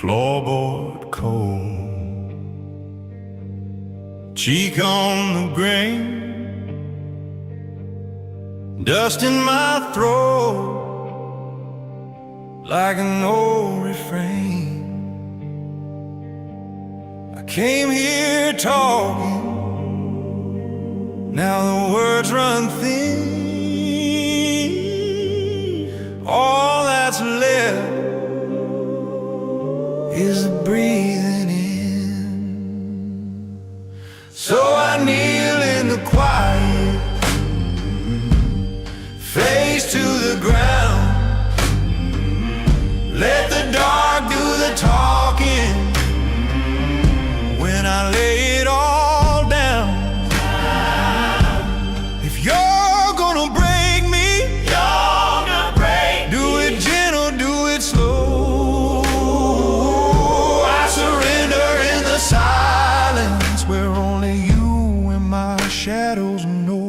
floorboard cold, cheek on the grain, dust in my throat like an old refrain. I came here talking, now the words run thin. All that's left is the breathing in. So I kneel in the quiet, face to the ground. Let the dark do the talking when I lay it all down. If you're gonna break me, do it gentle, do it slow. I surrender in the silence where only you and my shadows know.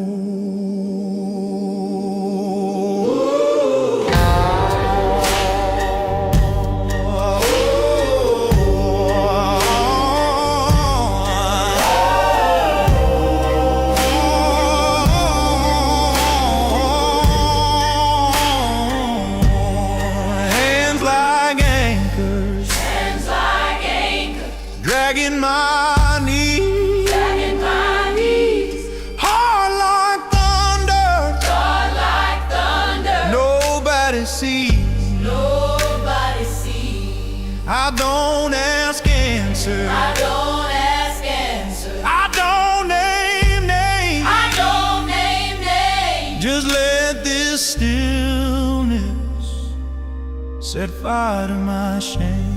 Dragging my knees, hard like thunder, nobody sees, I don't ask answers, I don't name names, just let this stillness set fire to my shame.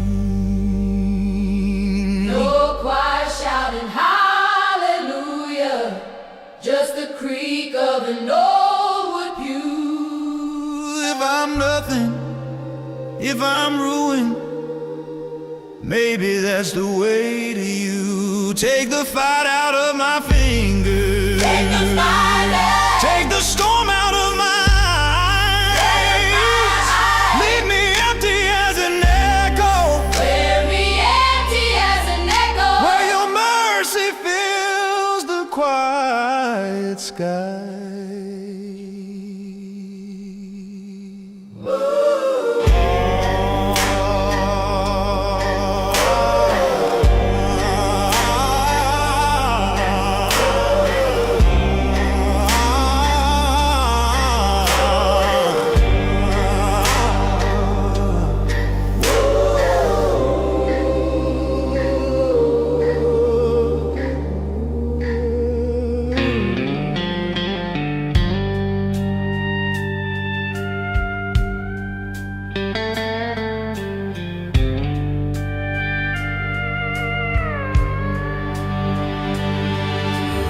No choir shouting hallelujah, just the creak of an old wood pew. If I'm nothing, if I'm ruined, maybe that's the way to you. Take the fight out of my fingers, Take the fight out. take the storm out of my eyes, leave me empty as an echo, Wear me empty as an echo. where your mercy fills the quiet sky.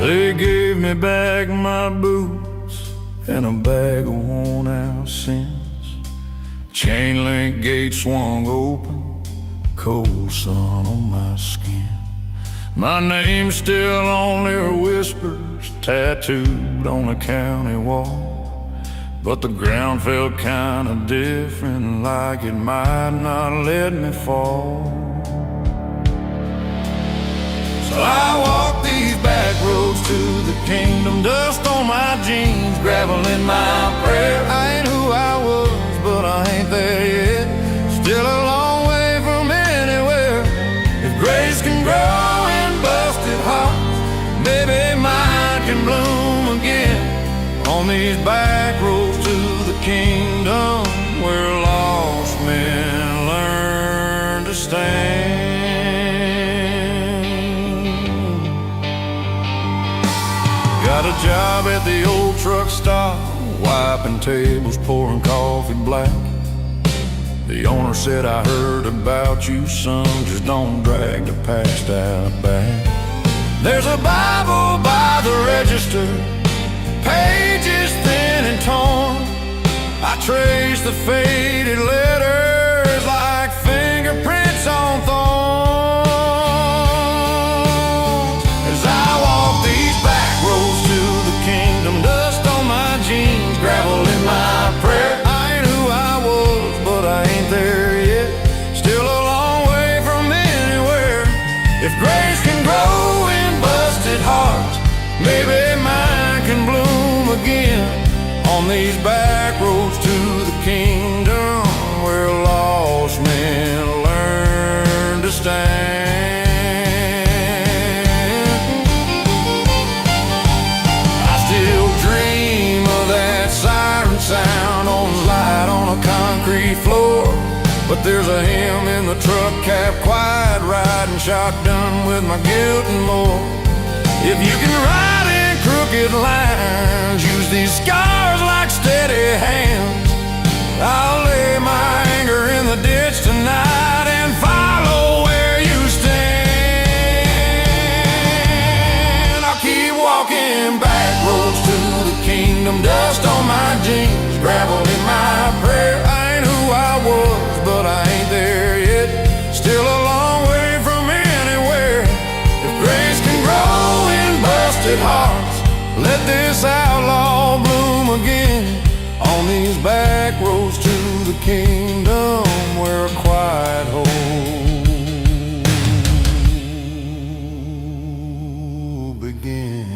They gave me back my boots and a bag of worn out cents. Chain link gate swung open, cold sun on my skin. My name's still on their whispers, tattooed on the county wall. But the ground felt kinda different, like it might not let me fall. So I walk these back roads to the kingdom, dust on my jeans, gravel in my prayer. I ain't who I was, but I ain't there yet. Still a long way from anywhere. If grace can grow in busted hearts, maybe mine can bloom again. On these back roads to the kingdom, where lost men learn to stand. Got a job at the old truck stop, wiping tables, pouring coffee black. The owner said, I heard about you, son, just don't drag the past out back. There's a Bible by the register, pages thin and torn. I trace the faded letters like fingerprints on thorns. As I walk these back roads to the kingdom, dust on my jeans, gravel in my prayer. I ain't who I was, but I ain't there yet. Still a long way If grace can grow in busted hearts, maybe mine can bloom again on these back roads to the kingdom where lost men learn to stand. I still dream of that siren sound on light on a concrete floor, but there's a hymn in the truck cab, quiet riding shotgun with my guilt and more. If you can ride in crooked lines, use these scars like steady hands. I'll lay my anger in the ditch tonight and follow where you stand. I'll keep walking back roads to the kingdom, dust on my jeans, gravel in my prayer. I ain't who I was, but I ain't there yet, still a long way from anywhere. If grace can grow in busted hearts, let this outlaw bloom again on these back roads to the kingdom where a quiet hope begins.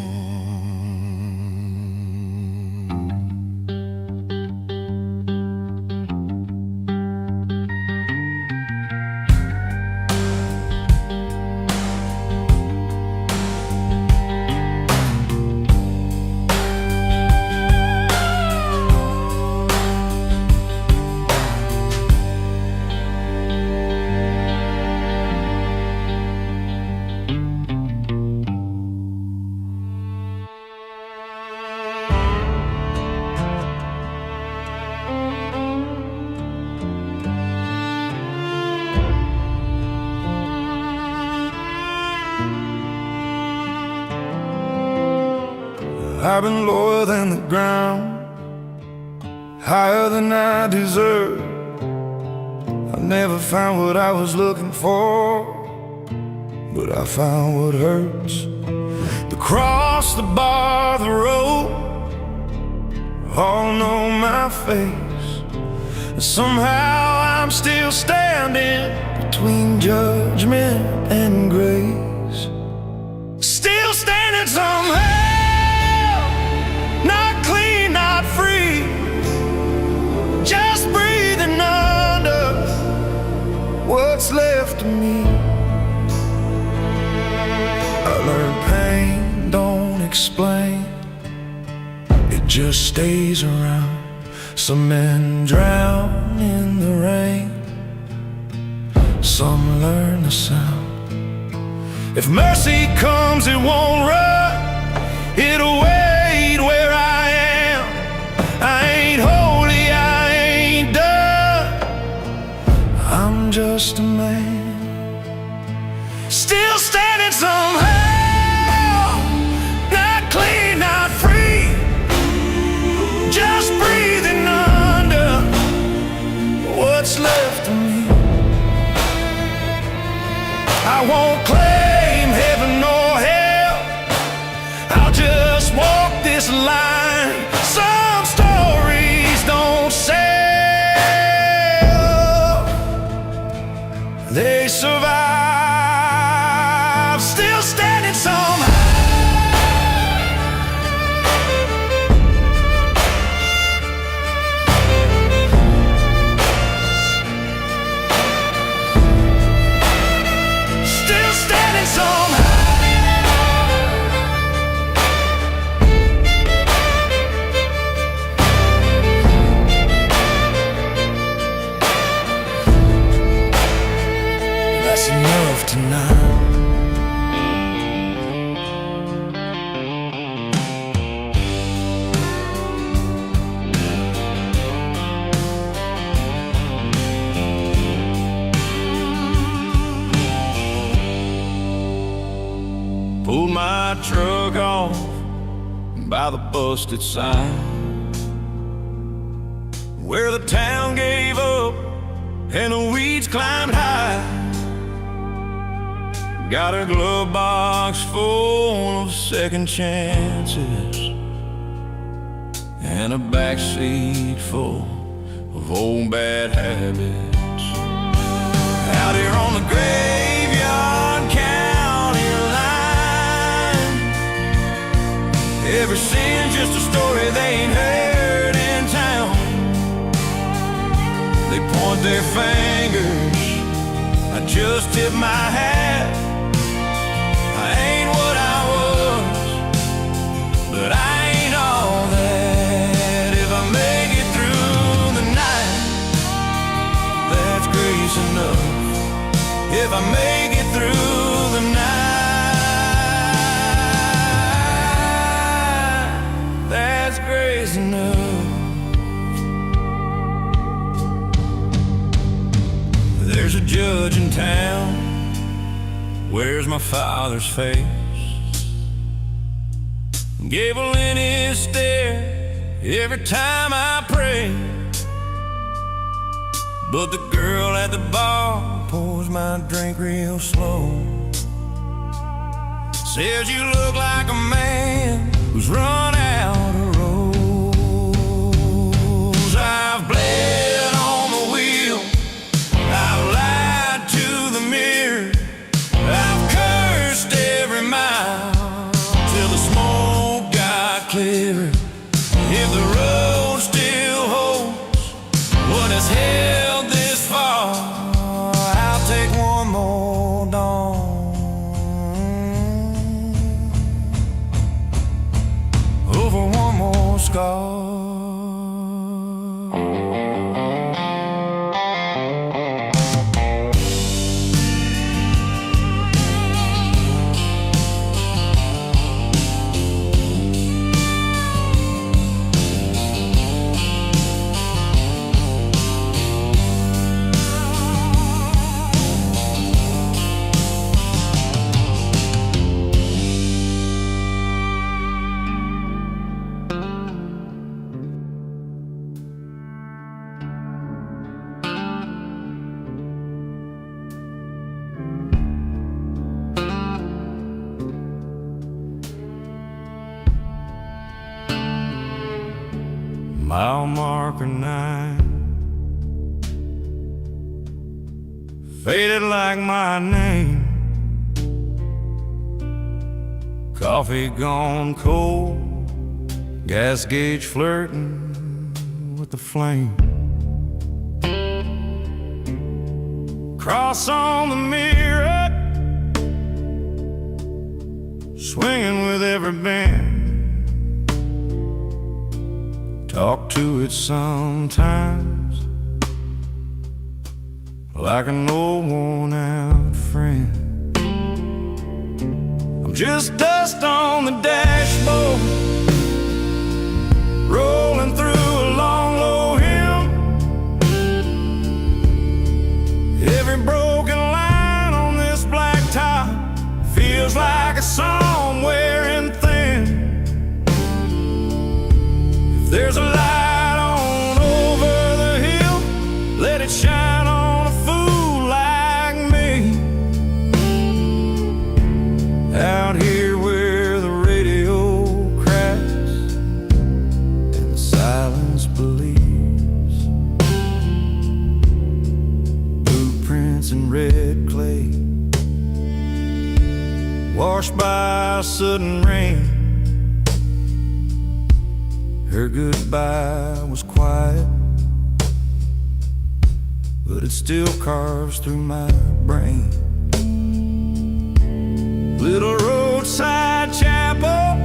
I've been lower than the ground, higher than I deserve. I never found what I was looking for, but I found what hurts. The cross, the bar, the road, all know my face. And somehow I'm still standing between judgment and grace. Still standing somehow, not clean, not free, just breathing under what's left of me. I learned pain don't explain, it just stays around. Some men drown in the rain, some learn the sound. If mercy comes, it won't run, it'll wait where I am. I ain't holy, I ain't done, I'm just a man, still standing somehow, not clean, not free, just breathing under what's left of me. I won't claim heaven or hell, I'll just walk this line. Some stories don't sell, they survive, still standing somehow. Still standing somehow. That's enough tonight. Pulled my truck off by the busted sign, where the town gave up and the weeds climbed high. Got a glove box full of second chances and a backseat full of old bad habits. Out here on the graveyard count point their fingers. I just tip my hat. I ain't what I was, but I ain't all that. If I make it through the night, that's grace enough. If I make it through the night, that's grace enough. There's a judge in town, wears my father's face, gable in his stare every time I pray. But the girl at the bar pours my drink real slow, says you look like a man who's run out of rose. I've bled on the wheel, I've lied to the mirror, I've cursed every mile till the smoke got clearer. If the road still holds what has held this far, I'll take one more dawn over one more scar. Mile marker 9, faded like my name. Coffee gone cold, gas gauge flirting with the flame. Cross on the mirror, swinging with every bend. Talk to it sometimes like an old worn-out friend. I'm just dust on the dashboard, rolling through a long, low hill. Every broken line on this black top feels like a song wearing thin. There's a light on over the hill, let it shine on a fool like me. Out here where the radio cracks and the silence believes, blueprints in red clay, washed by a sudden rain. Her goodbye was quiet, but it still carves through my brain. Little roadside chapel,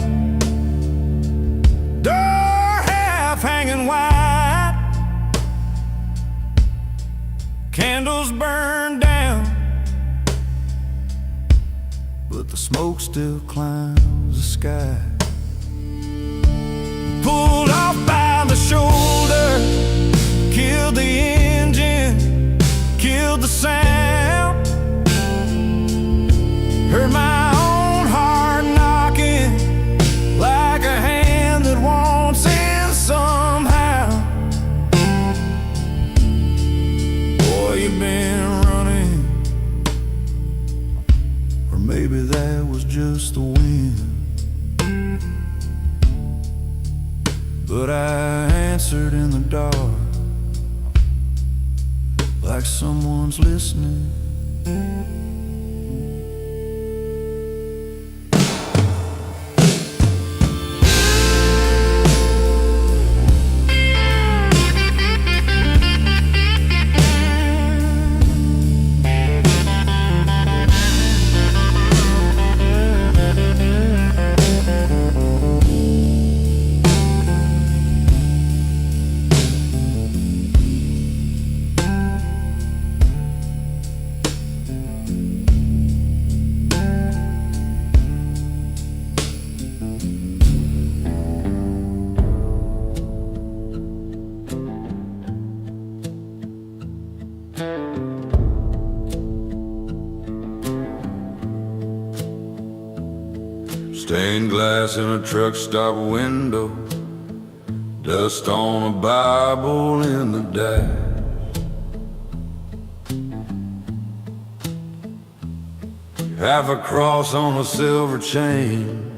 door half hanging wide, candles burned down, but the smoke still climbs the sky. Pulled off by the shoulder, killed the engine, killed the sound. Heard my own heart knocking like a hand that wants in somehow. Boy, you've been running, or maybe that was just the wind. But I answered in the dark, like someone's listening. Stained glass in a truck stop window, dust on a Bible in the dash. Half a cross on a silver chain,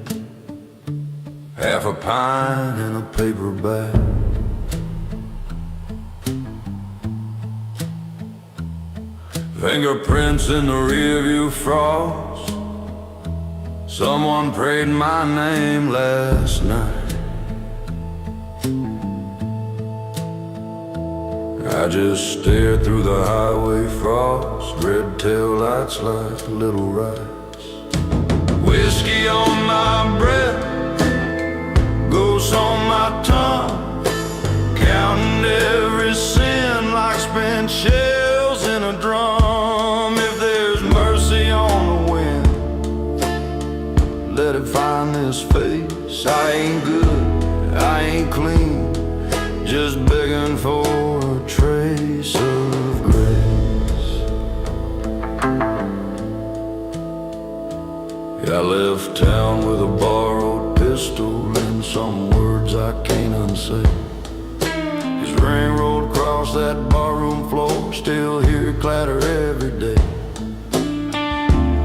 half a pine in a paper bag. Fingerprints in the rearview frost, someone prayed my name last night. I just stared through the highway frost, red tail lights like little rats. Whiskey on my breath, ghosts on my tongue, counting every sin like spent shells in a drum. If there's mercy on the wind, let it find this face. I ain't good, I ain't clean, just begging for a trace of grace. I left town with a borrowed pistol and some words I can't unsay. His ring rolled across that barroom floor, still hear it clatter every day.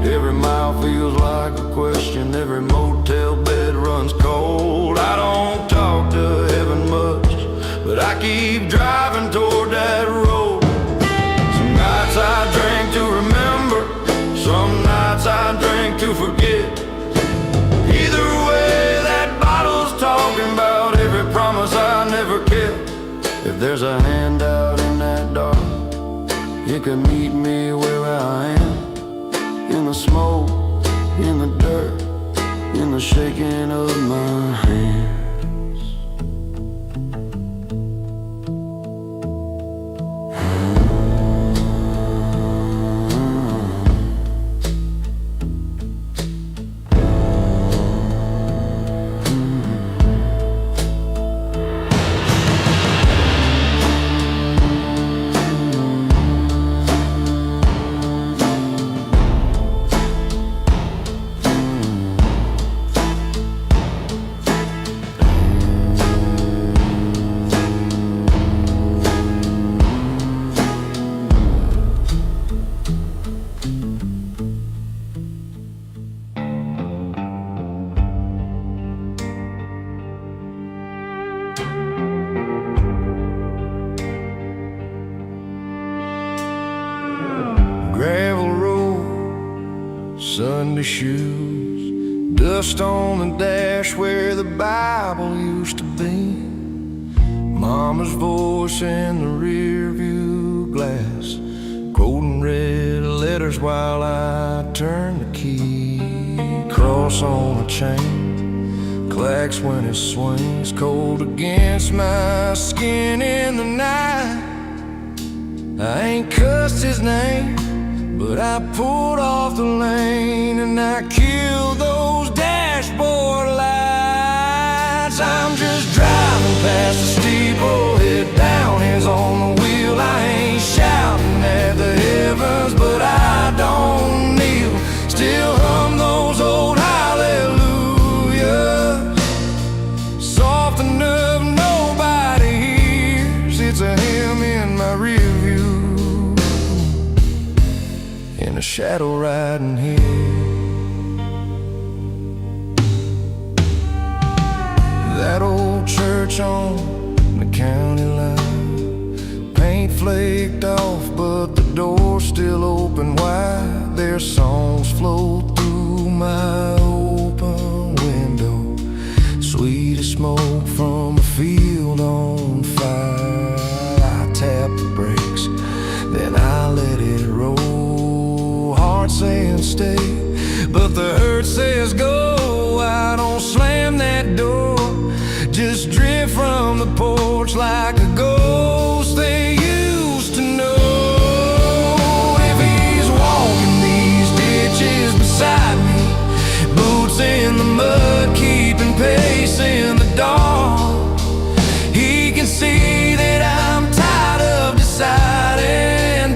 Every mile feels like a question, every motel bed runs cold. I don't talk to heaven much, but I keep driving toward that road. Some nights I drink to remember, some nights I drink to forget. Either way, that bottle's talking about every promise I never kept. If there's a handout in that dark, you can meet me where I am. In the smoke, in the dirt, in the shaking of my hands. Gravel road, Sunday shoes, dust on the dash where the Bible used to be. Mama's voice in the rearview glass, quoting red letters while I turn the key. Cross on a chain, clacks when it swings, cold against my skin in the night. I ain't cussed his name, but I pulled off the lane and I killed those dashboard lights. I'm just driving past the steeple, head down, hands on the wheel. I ain't shouting at the heavens, but I don't kneel. Still hum those old hallelujahs, soft enough nobody hears. It's a hymn in my rear view, in a shadow riding here. That old church on the county line, paint flaked off, but the door's still open wide. Their songs flow through my open window, sweet as smoke from a field on fire. I tap the brakes, then I let it roll. Heart saying stay, but the hurt says go. I don't slam that door, just drift from the porch like a ghost they used to know. If he's walking these ditches beside me, boots in the mud, keeping pace in the dark, he can see that I'm tired of deciding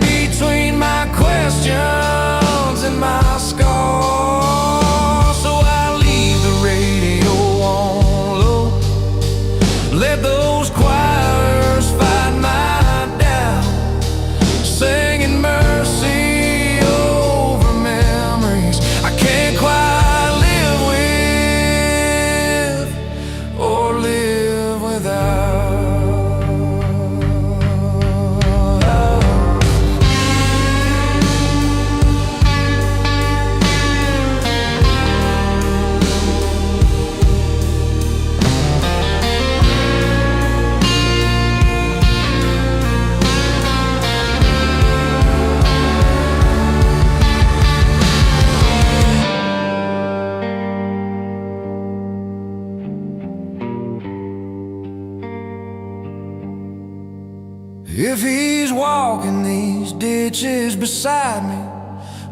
ditches beside me,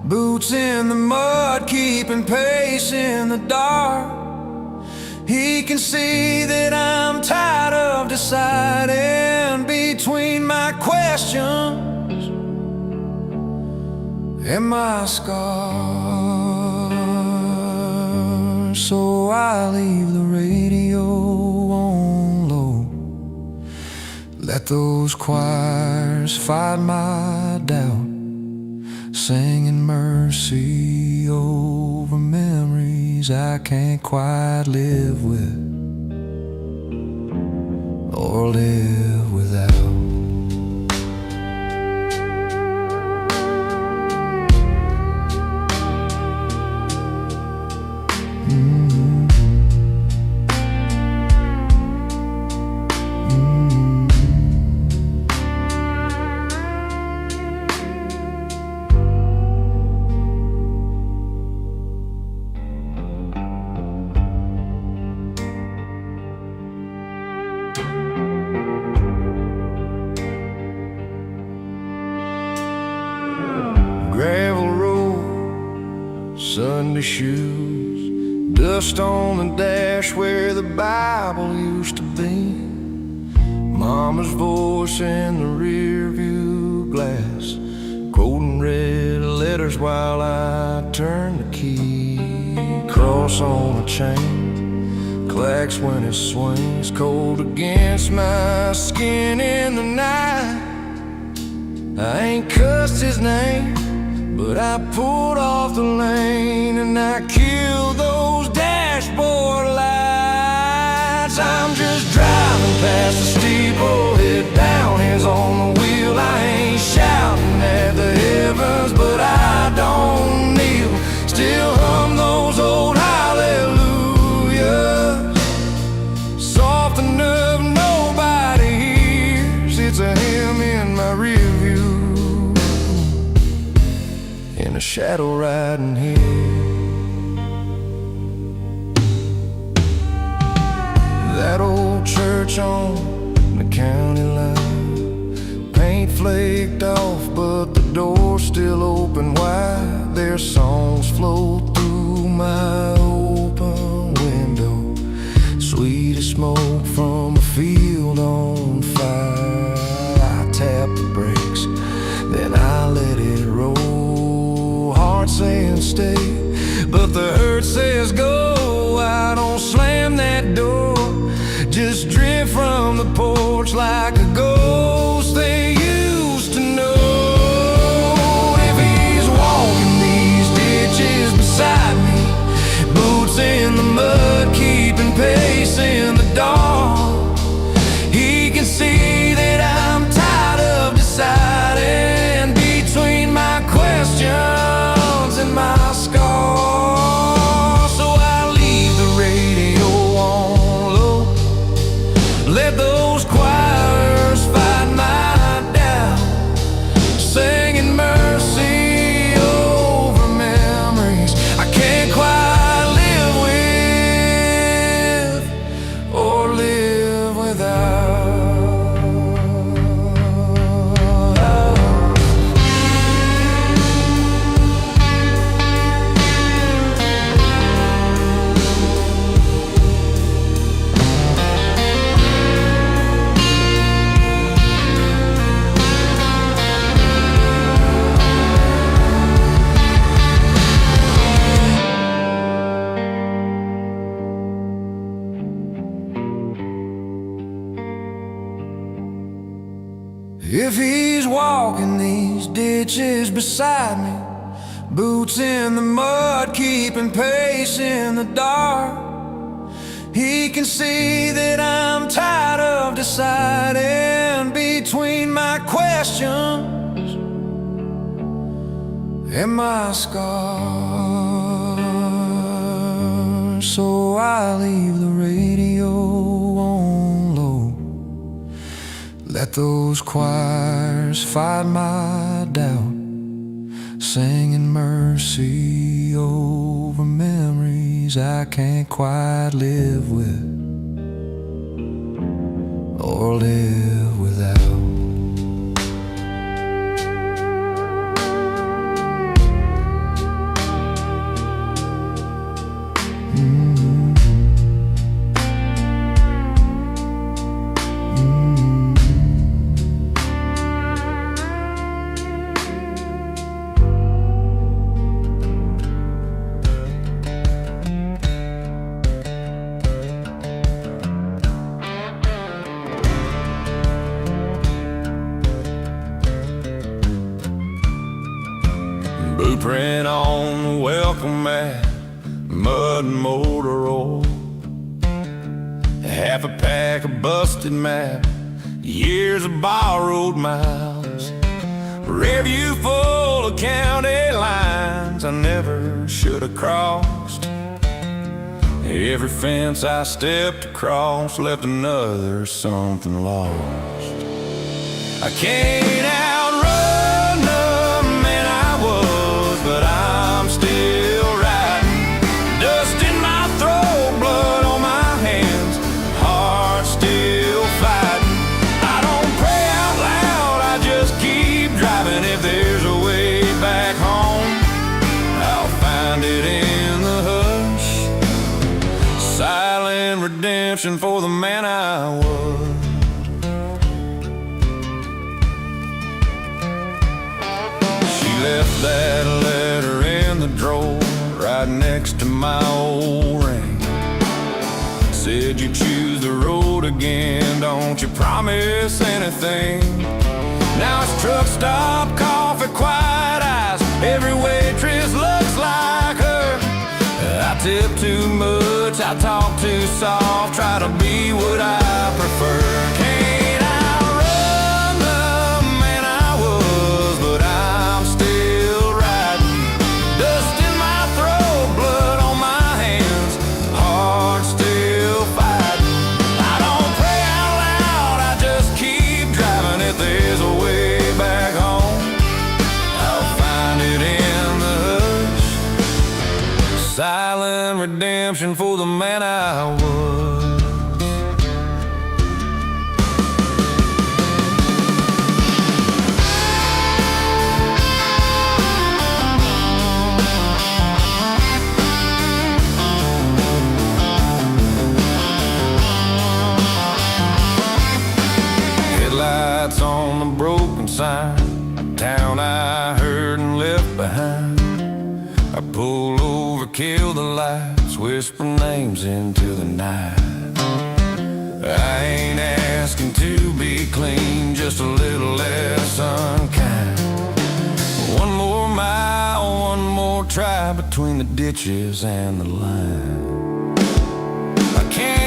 boots in the mud, keeping pace in the dark. He can see that I'm tired of deciding between my questions and my scars. So I leave the radio on low, let those choirs fight my doubt, singing mercy over memories I can't quite live with or live without. Gravel road, Sunday shoes, dust on the dash where the Bible used to be, Mama's voice in the rear view glass, quoting red letters while I turn the key. Cross on a chain, clacks when it swings, cold against my skin in the night. I ain't cussed his name, but I pulled off the lane and I killed those dashboard lights. I'm just driving past the steeple, head down, hands on the wheel. I ain't shouting at the heavens, but I don't kneel. Still hum those old hallelujahs, soft enough nobody hears. It's a hymn in my rear view, in a shadow riding here. That old church on the county line, paint flaked off, but the door's still open wide. Their songs flow through my open window, sweet as smoke from a field on fire. I tap the brakes, then I let it roll, heart saying stay, but the hurt says go. I don't slam that door, just drift from the porch like a ghost they used to know. If he's walking these ditches beside me, boots in the mud, keeping pace in the dark, he can see that I'm tired of deciding between my questions and my scars. So I leave the radio on low, let those choirs fight my doubt, singing mercy over memories I can't quite live with or live without. If he's walking these ditches beside me, boots in the mud, keeping pace in the dark, he can see that I'm tired of deciding between my questions and my scars. So I leave the radio on low, let those choirs fight my doubt, singing mercy over memories I can't quite live with or live without. Blueprint on the welcome mat, mud and motor oil, half a pack of busted map, years of borrowed miles, review full of county lines I never should have crossed. Every fence I stepped across left another something lost. I can't outrun the man I was, but I'm still riding. Dust in my throat, blood on my hands, heart still fighting. I don't pray out loud, I just keep driving. If there's a way back home, I'll find it in the hush. Silent redemption for the man I was. Left that letter in the drawer right next to my old ring. Said you choose the road again, don't you promise anything. Now it's truck stop, coffee, quiet eyes, every waitress looks like her. I tip too much, I talk too soft, try to be what I prefer. Can't outrun the man I was, but I'm still riding. Dust in my throat, blood on my hands, heart still fighting. I don't pray out loud, I just keep driving. If there's a way back home, I'll find it in the hush. Silent redemption for the man I was. Headlights on the broken sign, a town I heard and left behind. I pull over, kill the lights, whisper names into the night. I ain't asking to be clean, just a little less unkind. One more mile, one more try between the ditches and the line. I can't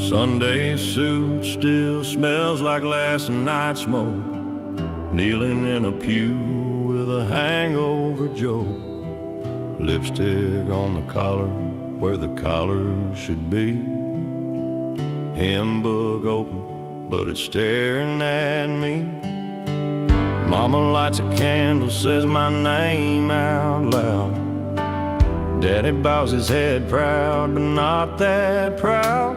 Sunday suit still smells like last night's smoke. Kneeling in a pew with a hangover Joe. Lipstick on the collar where the collar should be. Hymn book open, but it's staring at me. Mama lights a candle, says my name out loud. Daddy bows his head proud, but not that proud.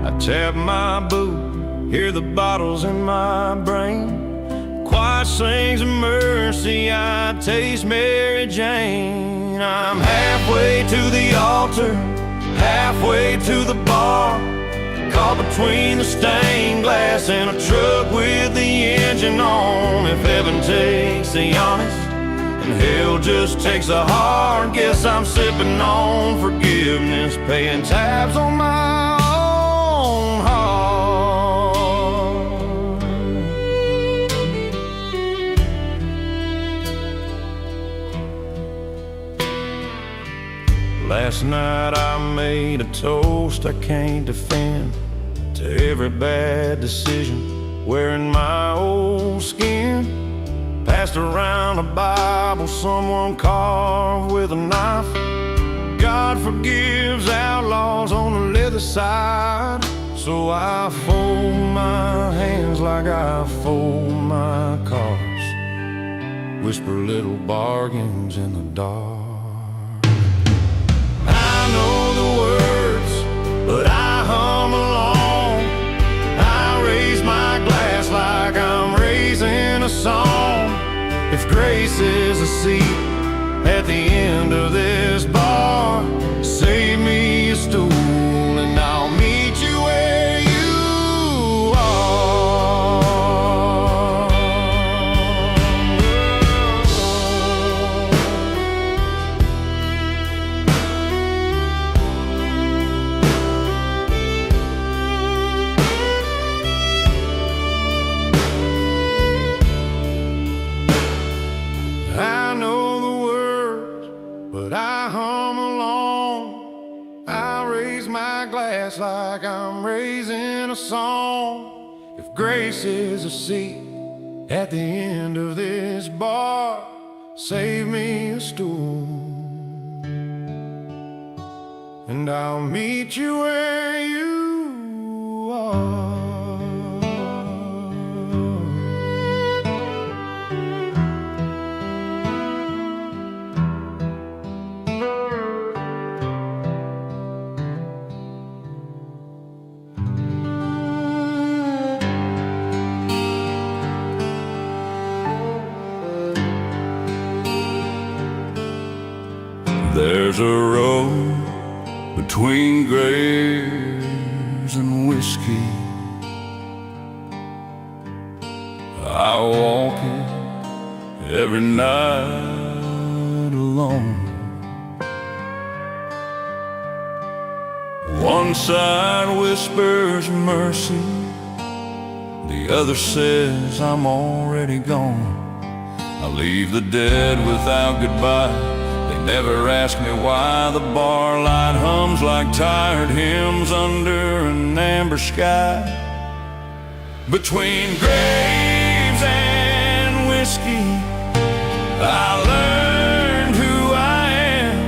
I tap my boot, hear the bottles in my brain. Choir sings of mercy, I taste Mary Jane. I'm halfway to the altar, halfway to the bar, caught between the stained glass and a truck with the engine on. If heaven takes the honest and hell just takes the heart, guess I'm sipping on forgiveness, paying tabs on my own heart. Last night I made a toast I can't defend to every bad decision wearing my old skin. Passed around a Bible someone carved with a knife. God forgives outlaws on the leather side. So I fold my hands like I fold my cards. whisper little bargains in the dark. I know the words, but I hum along. I raise my glass like I'm raising a song. If grace is a seat at the end of this bar, save me a stool and I'll meet you where you are. I know the words, but I hum along. I raise my glass like I'm raising a song. If grace is a seat at the end of this bar, save me a stool and I'll meet you where you are. There's a road between graves and whiskey. I walk it every night alone. One side whispers mercy, the other says I'm already gone. I leave the dead without goodbye. Never ask me why the bar light hums like tired hymns under an amber sky. Between graves and whiskey, I learned who I am.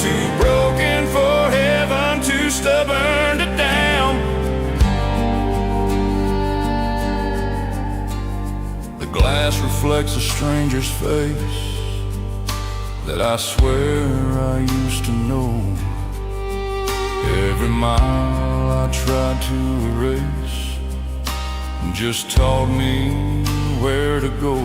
Too broken for heaven, too stubborn to damn. The glass reflects a stranger's face that I swear I used to know. Every mile I tried to erase just taught me where to go.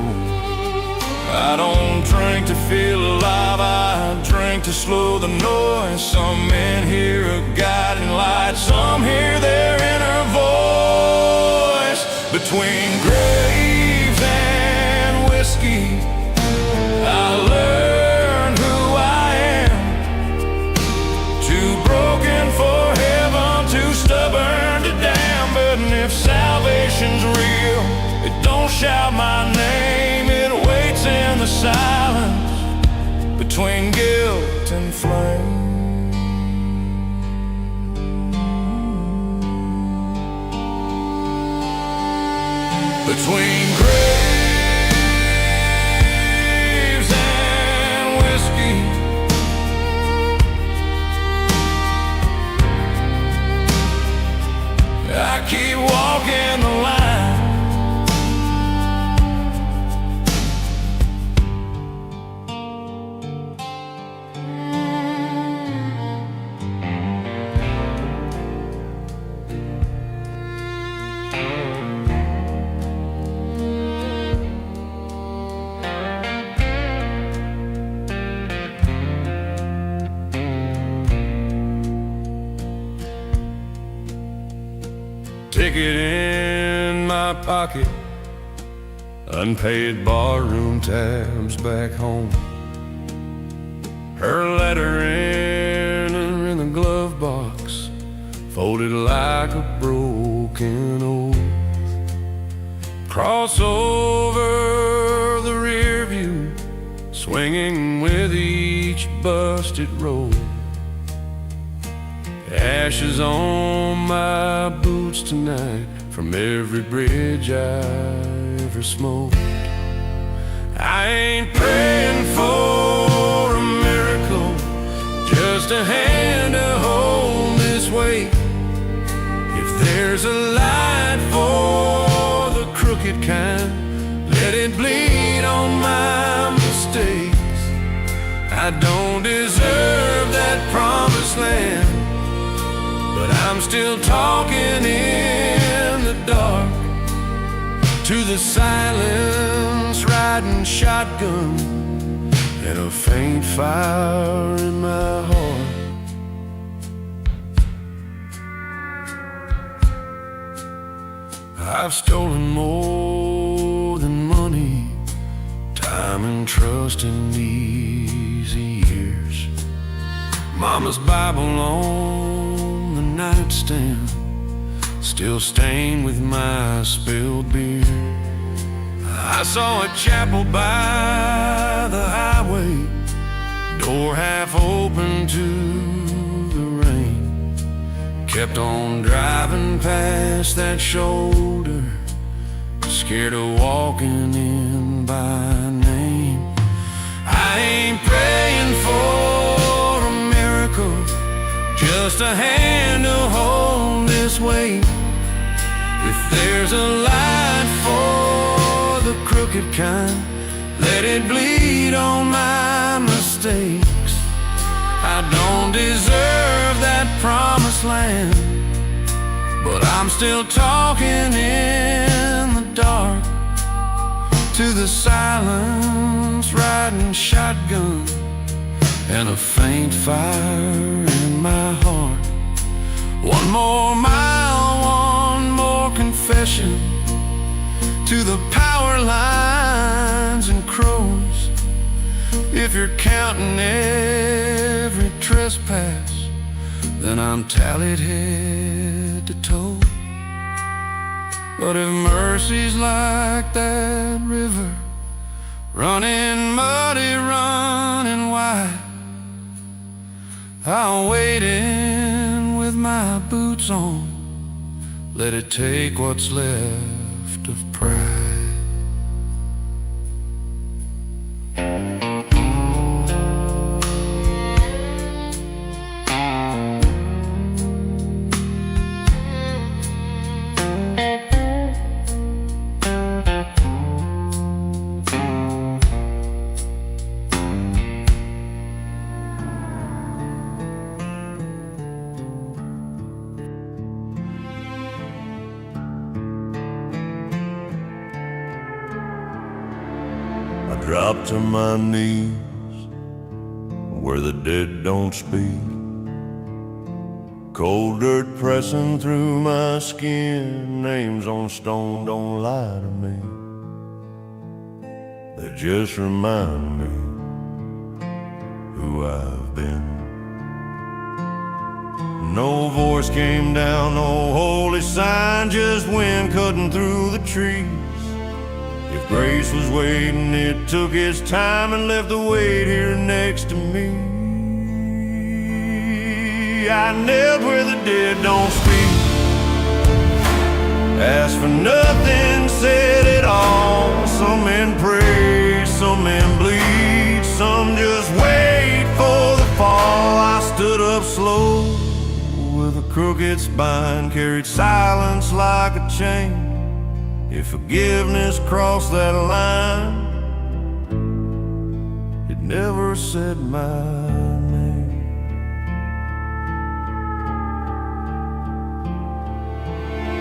I don't drink to feel alive, I drink to slow the noise. Some men hear a guiding light, some hear their inner voice. Between graves and whiskey, I learned stubborn to damn. But if salvation's real, it don't shout my name. It waits in the silence between guilt and flame. Between graves and whiskey, I keep walking the line. Ticket in my pocket, unpaid barroom tabs back home. Her letter in the glove box, folded like a broken oath. Cross over the rear view, swinging with each busted roll. Ashes on my boots tonight from every bridge I ever smoked. I ain't praying for a miracle, just a hand to hold this weight. If there's a light for the crooked kind, let it bleed on I don't deserve that promised land, but I'm still talking in the dark to the silence, riding shotgun, and a faint fire in my heart. I've stolen more than money, time and trust in these years. Mama's Bible on the nightstand, still stained with my spilled beer. I saw a chapel by the highway, door half open to the rain. Kept on driving past that shoulder, scared of walking in by name. I ain't praying for a miracle, just a hand to hold this weight. If there's a light for the crooked kind, let it bleed on my mistakes. I don't deserve that promised land, but I'm still talking in the dark to the silence, riding shotgun, and a faint fire in my heart. One more mile, one more confession to the power lines and crows. If you're counting every trespass, then I'm tallied head to toe. But if mercy's like that river, running muddy, running wide, I'll wade in with my boots on, let it take what's left of pride. I drop to my knees where the dead don't speak. Cold dirt pressing through my skin. Names on stone don't lie to me. They just remind me who I've been. No voice came down, no holy sign, just wind cutting through the trees. If grace was waiting, it took its time and left the weight here next to me. I knelt where the dead don't speak, asked for nothing, said it all. Some men pray, some men bleed, some just wait for the fall. I stood up slow with a crooked spine, carried silence like a chain. If forgiveness crossed that line, it never said my name.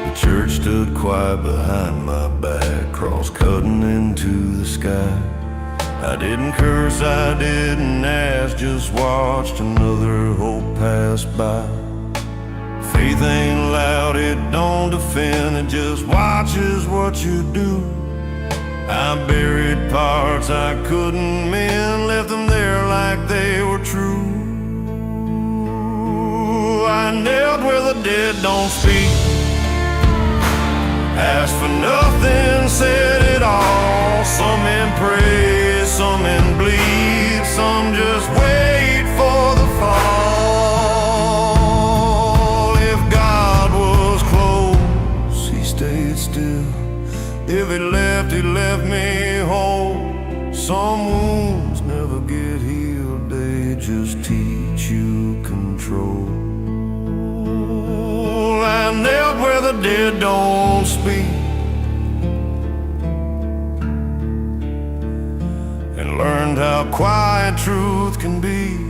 The church stood quiet behind my back, cross cutting into the sky. I didn't curse, I didn't ask, just watched another hope pass by. Faith ain't loud, it don't defend, it just watches what you do. I buried parts I couldn't mend, left them there like they were true. I knelt where the dead don't speak, asked for nothing, said it all. Some men pray, some men bleed, some just wait for the fall. If he left me whole. Some wounds never get healed, they just teach you control. I knelt where the dead don't speak and learned how how quiet truth can be.